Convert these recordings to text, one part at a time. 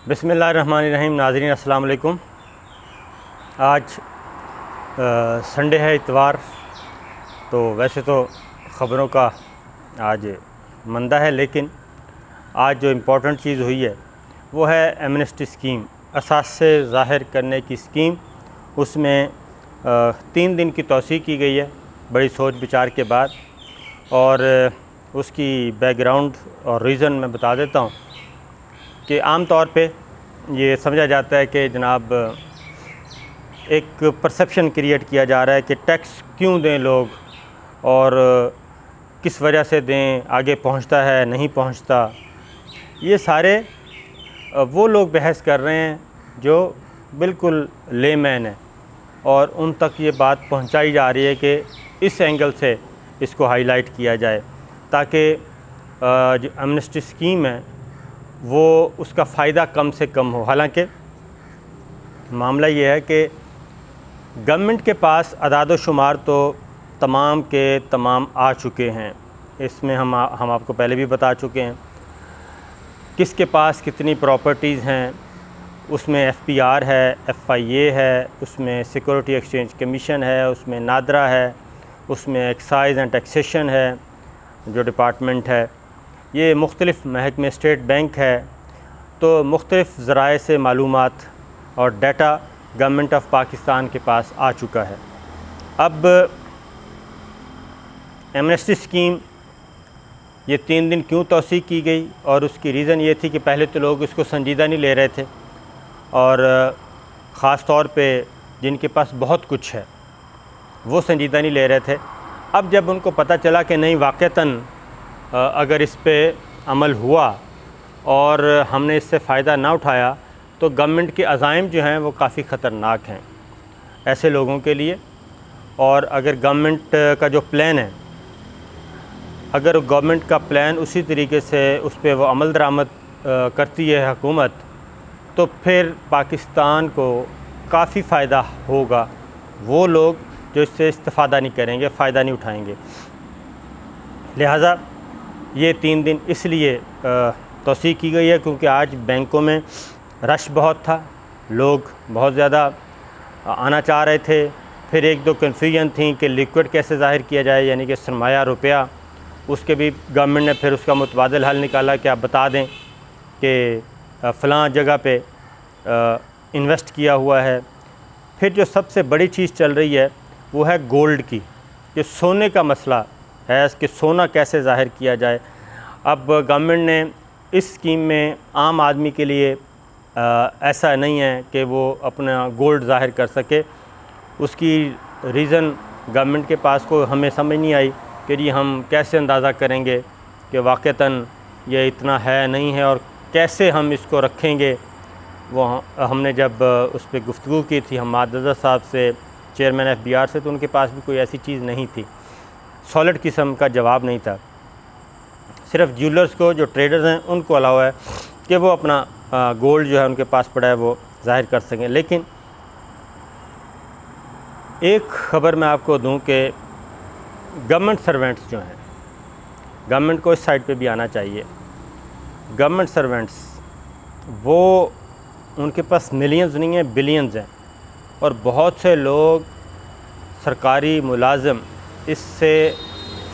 بسم اللہ الرحمن الرحیم۔ ناظرین السلام علیکم۔ آج سنڈے ہے، اتوار، تو ویسے تو خبروں کا آج مندہ ہے، لیکن آج جو امپورٹنٹ چیز ہوئی ہے وہ ہے ایمنسٹی اسکیم، اثاثے ظاہر کرنے کی اسکیم۔ اس میں 3 دن کی توسیع کی گئی ہے بڑی سوچ بچار کے بعد، اور اس کی بیک گراؤنڈ اور ریزن میں بتا دیتا ہوں کہ عام طور پہ یہ سمجھا جاتا ہے کہ جناب ایک پرسیپشن کریٹ کیا جا رہا ہے کہ ٹیکس کیوں دیں لوگ اور کس وجہ سے دیں، آگے پہنچتا ہے نہیں پہنچتا۔ یہ سارے وہ لوگ بحث کر رہے ہیں جو بالکل لے مین ہیں، اور ان تک یہ بات پہنچائی جا رہی ہے کہ اس اینگل سے اس کو ہائی لائٹ کیا جائے تاکہ جو ایمنسٹی اسکیم ہے وہ اس کا فائدہ کم سے کم ہو۔ حالانکہ معاملہ یہ ہے کہ گورنمنٹ کے پاس اعداد و شمار تو تمام کے تمام آ چکے ہیں، اس میں ہم آپ کو پہلے بھی بتا چکے ہیں کس کے پاس کتنی پراپرٹیز ہیں۔ اس میں ایف پی آر ہے، ایف آئی اے ہے، اس میں سیکورٹی ایکسچینج کمیشن ہے، اس میں نادرا ہے، اس میں ایکسائز اینڈ ٹیکسیشن ہے جو ڈپارٹمنٹ ہے، یہ مختلف محکمے، اسٹیٹ بینک ہے۔ تو مختلف ذرائع سے معلومات اور ڈیٹا گورنمنٹ آف پاکستان کے پاس آ چکا ہے۔ اب ایمنسٹی اسکیم یہ 3 دن کیوں توسیع کی گئی، اور اس کی ریزن یہ تھی کہ پہلے تو لوگ اس کو سنجیدہ نہیں لے رہے تھے، اور خاص طور پہ جن کے پاس بہت کچھ ہے وہ سنجیدہ نہیں لے رہے تھے۔ اب جب ان کو پتہ چلا کہ نہیں، واقعتاً اگر اس پہ عمل ہوا اور ہم نے اس سے فائدہ نہ اٹھایا تو گورنمنٹ کے عزائم جو ہیں وہ کافی خطرناک ہیں ایسے لوگوں کے لیے۔ اور اگر گورنمنٹ کا جو پلان ہے، اگر گورنمنٹ کا پلان اسی طریقے سے اس پہ وہ عمل درآمد کرتی ہے حکومت، تو پھر پاکستان کو کافی فائدہ ہوگا۔ وہ لوگ جو اس سے استفادہ نہیں کریں گے، فائدہ نہیں اٹھائیں گے۔ لہٰذا یہ 3 دن اس لیے توسیع کی گئی ہے کیونکہ آج بینکوں میں رش بہت تھا، لوگ بہت زیادہ آنا چاہ رہے تھے۔ پھر 1-2 کنفیوژن تھیں کہ لیکوڈ کیسے ظاہر کیا جائے، یعنی کہ سرمایہ روپیہ، اس کے بھی گورنمنٹ نے پھر اس کا متبادل حل نکالا کہ آپ بتا دیں کہ فلاں جگہ پہ انویسٹ کیا ہوا ہے۔ پھر جو سب سے بڑی چیز چل رہی ہے وہ ہے گولڈ کی، کہ سونے کا مسئلہ ہے کہ سونا کیسے ظاہر کیا جائے۔ اب گورنمنٹ نے اس اسکیم میں عام آدمی کے لیے ایسا نہیں ہے کہ وہ اپنا گولڈ ظاہر کر سکے۔ اس کی ریزن گورنمنٹ کے پاس کو ہمیں سمجھ نہیں آئی کہ جی ہم کیسے اندازہ کریں گے کہ واقعتاً یہ اتنا ہے نہیں ہے، اور کیسے ہم اس کو رکھیں گے۔ وہ ہم نے جب اس پہ گفتگو کی تھی حماد رضا صاحب سے، چیئرمین ایف بی آر سے، تو ان کے پاس بھی کوئی ایسی چیز نہیں تھی، سالڈ قسم کا جواب نہیں تھا۔ صرف جیولرز کو، جو ٹریڈرز ہیں، ان کو الاؤ ہے کہ وہ اپنا گولڈ جو ہے ان کے پاس پڑا ہے وہ ظاہر کر سکیں۔ لیکن ایک خبر میں آپ کو دوں کہ گورنمنٹ سرونٹس جو ہیں، گورنمنٹ کو اس سائڈ پہ بھی آنا چاہیے۔ گورنمنٹ سرونٹس وہ ان کے پاس ملینز نہیں ہیں، بلینز ہیں، اور بہت سے لوگ سرکاری ملازم اس سے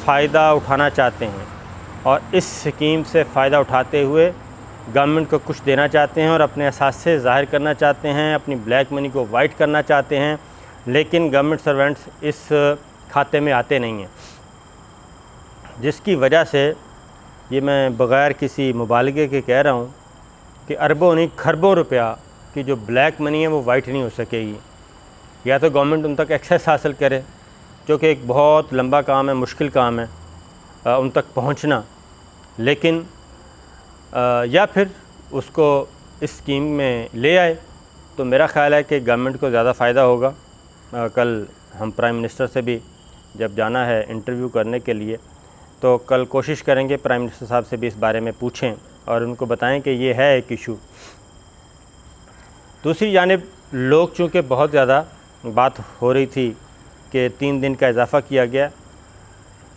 فائدہ اٹھانا چاہتے ہیں، اور اس سکیم سے فائدہ اٹھاتے ہوئے گورنمنٹ کو کچھ دینا چاہتے ہیں اور اپنے اثاثے ظاہر کرنا چاہتے ہیں، اپنی بلیک منی کو وائٹ کرنا چاہتے ہیں، لیکن گورنمنٹ سرونٹس اس کھاتے میں آتے نہیں ہیں، جس کی وجہ سے یہ میں بغیر کسی مبالغے کے کہہ رہا ہوں کہ اربوں نہیں کھربوں روپیہ کی جو بلیک منی ہے وہ وائٹ نہیں ہو سکے گی۔ یا تو گورنمنٹ ان تک ایکسیس حاصل کرے، جو کہ ایک بہت لمبا کام ہے، مشکل کام ہے ان تک پہنچنا، لیکن یا پھر اس کو اس اسکیم میں لے آئے تو میرا خیال ہے کہ گورنمنٹ کو زیادہ فائدہ ہوگا۔ کل ہم پرائم منسٹر سے بھی جب جانا ہے انٹرویو کرنے کے لیے، تو کل کوشش کریں گے پرائم منسٹر صاحب سے بھی اس بارے میں پوچھیں اور ان کو بتائیں کہ یہ ہے ایک ایشو۔ دوسری جانب لوگ چونکہ بہت زیادہ بات ہو رہی تھی کہ 3 دن کا اضافہ کیا گیا،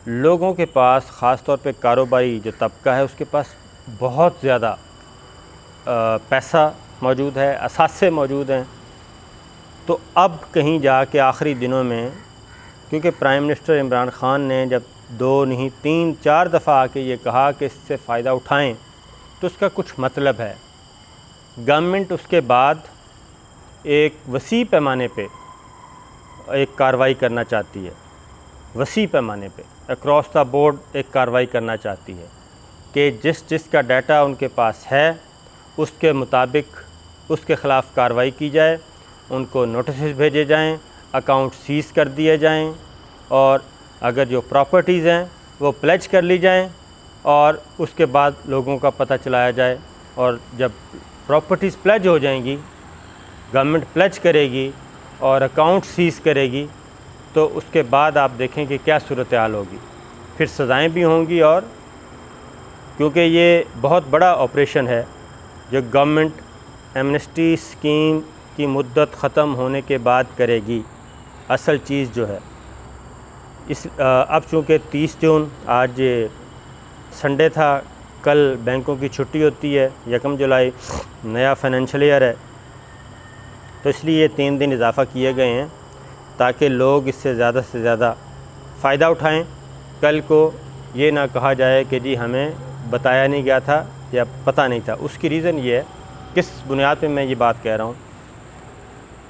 لوگوں کے پاس خاص طور پہ کاروباری جو طبقہ ہے اس کے پاس بہت زیادہ پیسہ موجود ہے، اثاثے موجود ہیں۔ تو اب کہیں جا کے آخری دنوں میں، کیونکہ پرائم منسٹر عمران خان نے جب 2 نہیں 3 4 دفعہ آ کے یہ کہا کہ اس سے فائدہ اٹھائیں، تو اس کا کچھ مطلب ہے۔ گورنمنٹ اس کے بعد ایک وسیع پیمانے پہ ایک کارروائی کرنا چاہتی ہے، وسیع پیمانے پہ اکراس دا بورڈ ایک کارروائی کرنا چاہتی ہے کہ جس کا ڈیٹا ان کے پاس ہے اس کے مطابق اس کے خلاف کارروائی کی جائے، ان کو نوٹسز بھیجے جائیں، اکاؤنٹ سیز کر دیے جائیں، اور اگر جو پراپرٹیز ہیں وہ پلیج کر لی جائیں، اور اس کے بعد لوگوں کا پتہ چلایا جائے۔ اور جب پراپرٹیز پلیج ہو جائیں گی، گورنمنٹ پلیج کرے گی اور اکاؤنٹ سیز کرے گی، تو اس کے بعد آپ دیکھیں کہ کیا صورتحال ہوگی، پھر سزائیں بھی ہوں گی۔ اور کیونکہ یہ بہت بڑا آپریشن ہے جو گورنمنٹ ایمنسٹی اسکیم کی مدت ختم ہونے کے بعد کرے گی، اصل چیز جو ہے اب چونکہ 30 جون آج سنڈے تھا، کل بینکوں کی چھٹی ہوتی ہے، 1 جولائی نیا فائنینشیل ایئر ہے، تو اس لیے یہ 3 دن اضافہ کیے گئے ہیں تاکہ لوگ اس سے زیادہ فائدہ اٹھائیں۔ کل کو یہ نہ کہا جائے کہ جی ہمیں بتایا نہیں گیا تھا یا پتہ نہیں تھا۔ اس کی ریزن یہ ہے، کس بنیاد پہ میں یہ بات کہہ رہا ہوں۔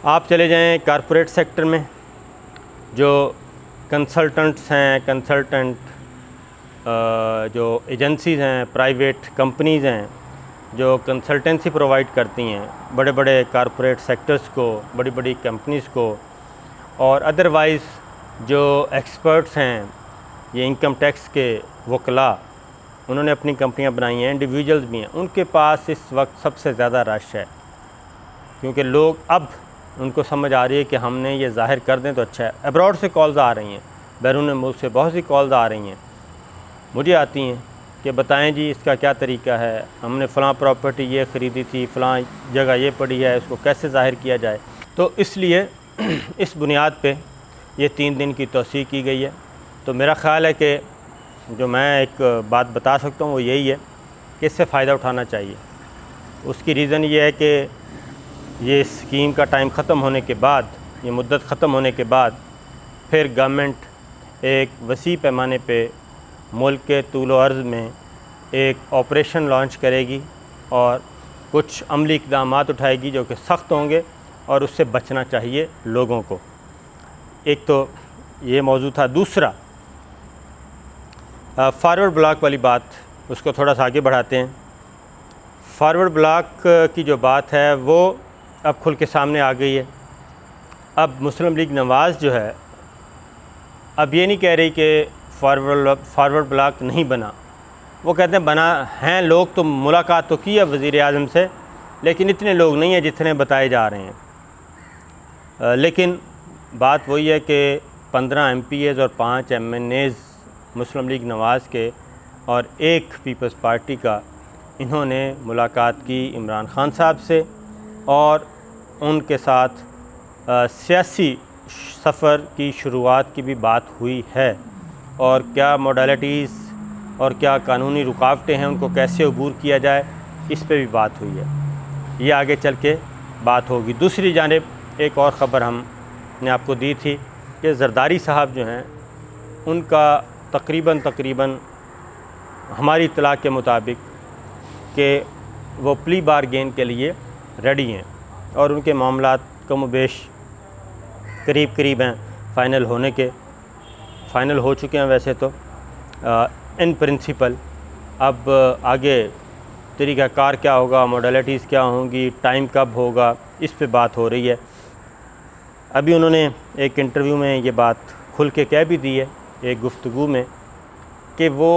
آپ چلے جائیں کارپوریٹ سیکٹر میں، جو کنسلٹنٹس ہیں، جو ایجنسیز ہیں، پرائیویٹ کمپنیز ہیں جو کنسلٹنسی پرووائڈ کرتی ہیں بڑے بڑے کارپوریٹ سیکٹرز کو، بڑی بڑی کمپنیز کو، اور ادروائز جو ایکسپرٹس ہیں، یہ انکم ٹیکس کے وکلاء، انہوں نے اپنی کمپنیاں بنائی ہیں، انڈیویجولز بھی ہیں، ان کے پاس اس وقت سب سے زیادہ رش ہے، کیونکہ لوگ اب ان کو سمجھ آ رہی ہے کہ ہم نے یہ ظاہر کر دیں تو اچھا ہے۔ ابراڈ سے کالز آ رہی ہیں، بیرون ملک سے بہت سی کالز آ رہی ہیں، مجھے آتی ہیں کہ بتائیں جی اس کا کیا طریقہ ہے، ہم نے فلاں پراپرٹی یہ خریدی تھی، فلاں جگہ یہ پڑی ہے، اس کو کیسے ظاہر کیا جائے۔ تو اس لیے اس بنیاد پہ یہ 3 دن کی توسیع کی گئی ہے۔ تو میرا خیال ہے کہ جو میں ایک بات بتا سکتا ہوں وہ یہی ہے کہ اس سے فائدہ اٹھانا چاہیے۔ اس کی ریزن یہ ہے کہ یہ اسکیم کا ٹائم ختم ہونے کے بعد، یہ مدت ختم ہونے کے بعد، پھر گورنمنٹ ایک وسیع پیمانے پہ ملک کے طول و عرض میں ایک آپریشن لانچ کرے گی اور کچھ عملی اقدامات اٹھائے گی جو کہ سخت ہوں گے، اور اس سے بچنا چاہیے لوگوں کو۔ ایک تو یہ موضوع تھا۔ دوسرا، فارورڈ بلاک والی بات، اس کو تھوڑا سا آگے بڑھاتے ہیں۔ فارورڈ بلاک کی جو بات ہے وہ اب کھل کے سامنے آ گئی ہے۔ اب مسلم لیگ نواز جو ہے اب یہ نہیں کہہ رہی کہ فارورڈ بلاک نہیں بنا، وہ کہتے ہیں بنا ہیں لوگ، تو ملاقات تو کی ہے وزیر اعظم سے، لیکن اتنے لوگ نہیں ہیں جتنے بتائے جا رہے ہیں۔ لیکن بات وہی ہے کہ 15 MPAs اور 5 MNAs مسلم لیگ نواز کے اور 1 پیپلز پارٹی کا، انہوں نے ملاقات کی عمران خان صاحب سے، اور ان کے ساتھ سیاسی سفر کی شروعات کی بھی بات ہوئی ہے، اور کیا موڈیلٹیز اور کیا قانونی رکاوٹیں ہیں، ان کو کیسے عبور کیا جائے، اس پہ بھی بات ہوئی ہے۔ یہ آگے چل کے بات ہوگی۔ دوسری جانب ایک اور خبر ہم نے آپ کو دی تھی کہ زرداری صاحب جو ہیں، ان کا تقریباً ہماری اطلاع کے مطابق کہ وہ پلی بارگین کے لیے ریڈی ہیں، اور ان کے معاملات کم و بیش قریب ہیں فائنل ہونے کے، فائنل ہو چکے ہیں ویسے تو ان پرنسپل۔ اب آگے طریقہ کار کیا ہوگا، موڈیلٹیز کیا ہوں گی، ٹائم کب ہوگا، اس پہ بات ہو رہی ہے۔ ابھی انہوں نے ایک انٹرویو میں یہ بات کھل کے کہہ بھی دی ہے، ایک گفتگو میں، کہ وہ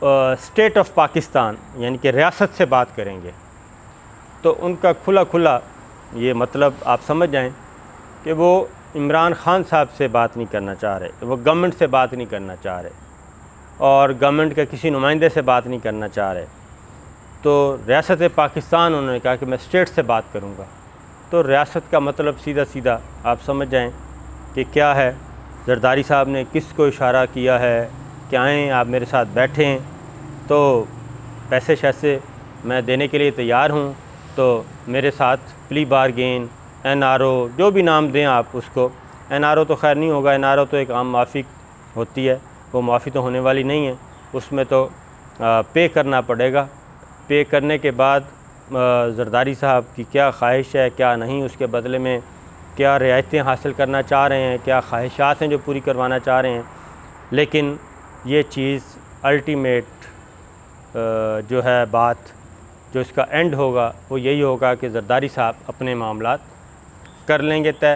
اسٹیٹ آف پاکستان یعنی کہ ریاست سے بات کریں گے۔ تو ان کا کھلا یہ مطلب آپ سمجھ جائیں کہ وہ عمران خان صاحب سے بات نہیں کرنا چاہ رہے، وہ گورنمنٹ سے بات نہیں کرنا چاہ رہے، اور گورنمنٹ کے کسی نمائندے سے بات نہیں کرنا چاہ رہے۔ تو ریاست پاکستان انہوں نے کہا کہ میں اسٹیٹ سے بات کروں گا۔ تو ریاست کا مطلب سیدھا آپ سمجھ جائیں کہ کیا ہے۔ زرداری صاحب نے کس کو اشارہ کیا ہے کہ آئیں آپ میرے ساتھ بیٹھیں، تو پیسے شیسے میں دینے کے لیے تیار ہوں، تو میرے ساتھ پلی بارگین، NRO، جو بھی نام دیں آپ اس کو، NRO تو خیر نہیں ہوگا، NRO تو ایک عام معافی ہوتی ہے، وہ معافی تو ہونے والی نہیں ہے، اس میں تو پے کرنا پڑے گا۔ پے کرنے کے بعد زرداری صاحب کی کیا خواہش ہے، کیا نہیں، اس کے بدلے میں کیا رعایتیں حاصل کرنا چاہ رہے ہیں، کیا خواہشات ہیں جو پوری کروانا چاہ رہے ہیں، لیکن یہ چیز الٹیمیٹ جو ہے بات، جو اس کا اینڈ ہوگا وہ یہی ہوگا کہ زرداری صاحب اپنے معاملات کر لیں گے طے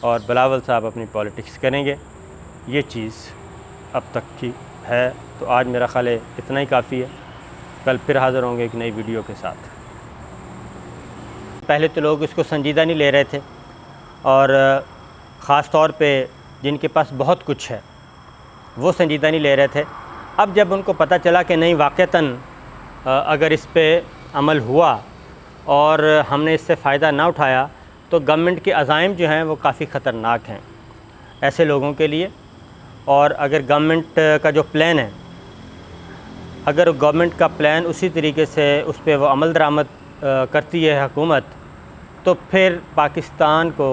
اور بلاول صاحب اپنی پالیٹکس کریں گے۔ یہ چیز اب تک کی ہے، تو آج میرا خیال ہے اتنا ہی کافی ہے۔ کل پھر حاضر ہوں گے ایک نئی ویڈیو کے ساتھ۔ پہلے تو لوگ اس کو سنجیدہ نہیں لے رہے تھے، اور خاص طور پہ جن کے پاس بہت کچھ ہے وہ سنجیدہ نہیں لے رہے تھے۔ اب جب ان کو پتہ چلا کہ نہیں واقعتاً اگر اس پہ عمل ہوا اور ہم نے اس سے فائدہ نہ اٹھایا تو گورنمنٹ کے عزائم جو ہیں وہ کافی خطرناک ہیں ایسے لوگوں کے لیے۔ اور اگر گورنمنٹ کا جو پلان ہے، اگر گورنمنٹ کا پلان اسی طریقے سے اس پہ وہ عمل درآمد کرتی ہے حکومت، تو پھر پاکستان کو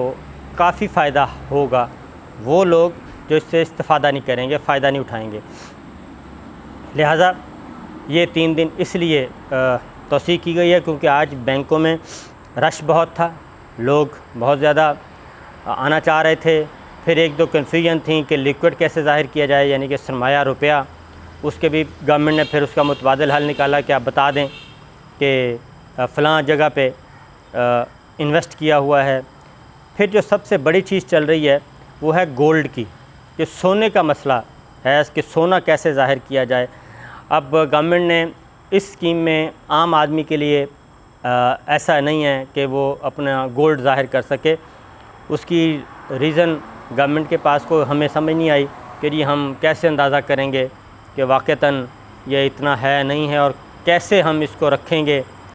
کافی فائدہ ہوگا۔ وہ لوگ جو اس سے استفادہ نہیں کریں گے، فائدہ نہیں اٹھائیں گے۔ لہٰذا یہ 3 دن اس لیے توسیع کی گئی ہے کیونکہ آج بینکوں میں رش بہت تھا، لوگ بہت زیادہ آنا چاہ رہے تھے۔ پھر 1-2 کنفیوژن تھیں کہ لیکوڈ کیسے ظاہر کیا جائے، یعنی کہ سرمایہ روپیہ، اس کے بھی گورنمنٹ نے پھر اس کا متبادل حل نکالا کہ آپ بتا دیں کہ فلاں جگہ پہ انویسٹ کیا ہوا ہے۔ پھر جو سب سے بڑی چیز چل رہی ہے وہ ہے گولڈ کی، کہ سونے کا مسئلہ ہے کہ سونا کیسے ظاہر کیا جائے۔ اب گورنمنٹ نے اس اسکیم میں عام آدمی کے لیے ایسا نہیں ہے کہ وہ اپنا گولڈ ظاہر کر سکے۔ اس کی ریزن گورنمنٹ کے پاس کو ہمیں سمجھ نہیں آئی کہ یہ ہم کیسے اندازہ کریں گے کہ واقعتاً یہ اتنا ہے نہیں ہے، اور کیسے ہم اس کو رکھیں گے